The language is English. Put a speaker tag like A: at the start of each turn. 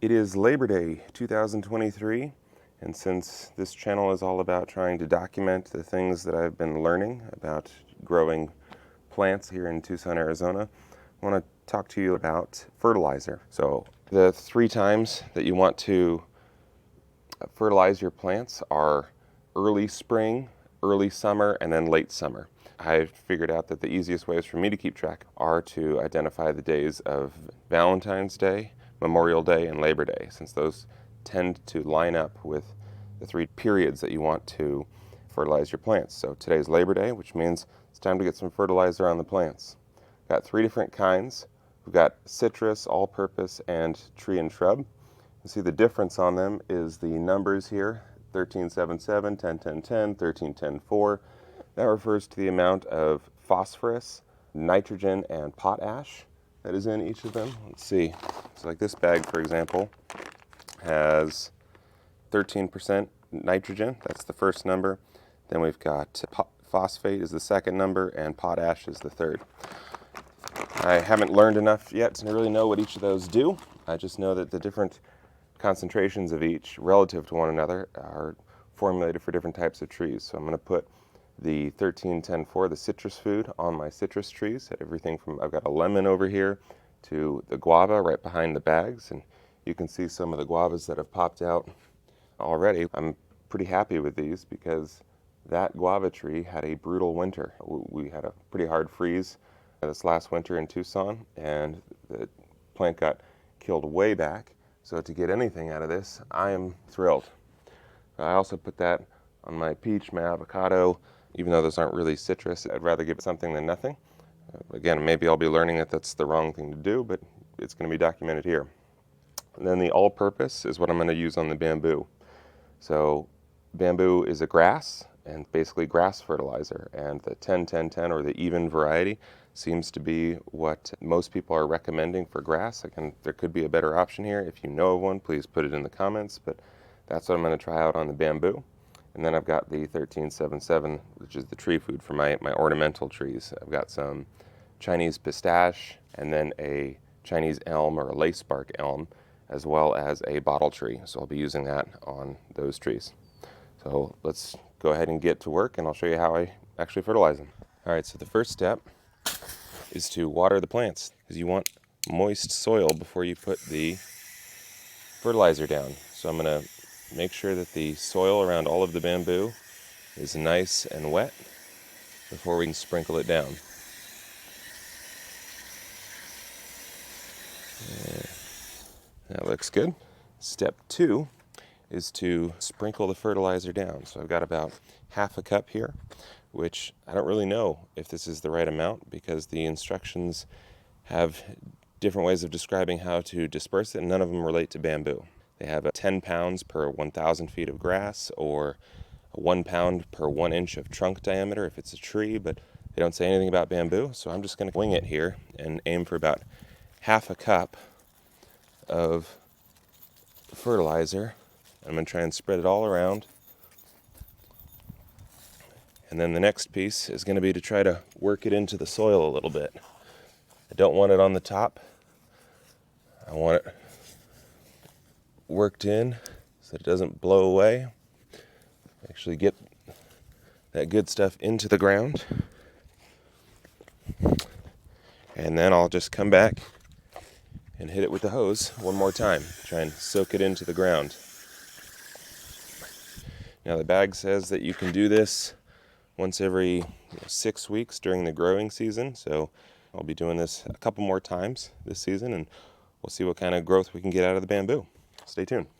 A: It is Labor Day 2023, and since this channel is all about trying to document the things that I've been learning about growing plants here in Tucson, Arizona, I want to talk to you about fertilizer. So the 3 times that you want to fertilize your plants are early spring, early summer, and then late summer. I've figured out that the easiest ways for me to keep track are to identify the days of Valentine's Day, Memorial Day, and Labor Day, since those tend to line up with the 3 periods that you want to fertilize your plants. So today's Labor Day, which means it's time to get some fertilizer on the plants. Got 3 different kinds. We've got citrus, all-purpose, and tree and shrub. You see the difference on them is the numbers here, 1377, 101010, 1310-4. That refers to the amount of phosphorus, nitrogen, and potash that is in each of them. Let's see. So like this bag, for example, has 13% nitrogen. That's the first number. Then we've got phosphate is the second number, and potash is the third. I haven't learned enough yet to really know what each of those do. I just know that the different concentrations of each relative to one another are formulated for different types of trees. So I'm going to put the 1310-4, the citrus food, on my citrus trees. Everything from, I've got a lemon over here to the guava right behind the bags, and you can see some of the guavas that have popped out already. I'm pretty happy with these because that guava tree had a brutal winter. We had a pretty hard freeze this last winter in Tucson, and the plant got killed way back. So to get anything out of this, I am thrilled. I also put that on my peach, my avocado. Even though those aren't really citrus, I'd rather give it something than nothing. Again, maybe I'll be learning that that's the wrong thing to do, but it's going to be documented here. And then the all-purpose is what I'm going to use on the bamboo. So bamboo is a grass, and basically grass fertilizer, and the 10-10-10, or the even variety, seems to be what most people are recommending for grass. Again, there could be a better option here. If you know of one, please put it in the comments, but that's what I'm going to try out on the bamboo. And then I've got the 1377, which is the tree food for my ornamental trees. I've got some Chinese pistache, and then a Chinese elm or a lace bark elm, as well as a bottle tree. So I'll be using that on those trees. So let's go ahead and get to work, and I'll show you how I actually fertilize them. All right, so the first step is to water the plants, because you want moist soil before you put the fertilizer down. So I'm going to make sure that the soil around all of the bamboo is nice and wet before we can sprinkle it down. That looks good. Step 2 is to sprinkle the fertilizer down. So I've got about half a cup here, which I don't really know if this is the right amount because the instructions have different ways of describing how to disperse it, and none of them relate to bamboo. They have 10 pounds per 1,000 feet of grass, or 1 pound per 1 inch of trunk diameter if it's a tree, but they don't say anything about bamboo, so I'm just going to wing it here and aim for about half a cup of fertilizer. I'm going to try and spread it all around. And then the next piece is going to be to try to work it into the soil a little bit. I don't want it on the top. I want it worked in so that it doesn't blow away. Actually get that good stuff into the ground. And then I'll just come back and hit it with the hose one more time. Try and soak it into the ground. Now the bag says that you can do this once every 6 weeks during the growing season. So I'll be doing this a couple more times this season, and we'll see what kind of growth we can get out of the bamboo. Stay tuned.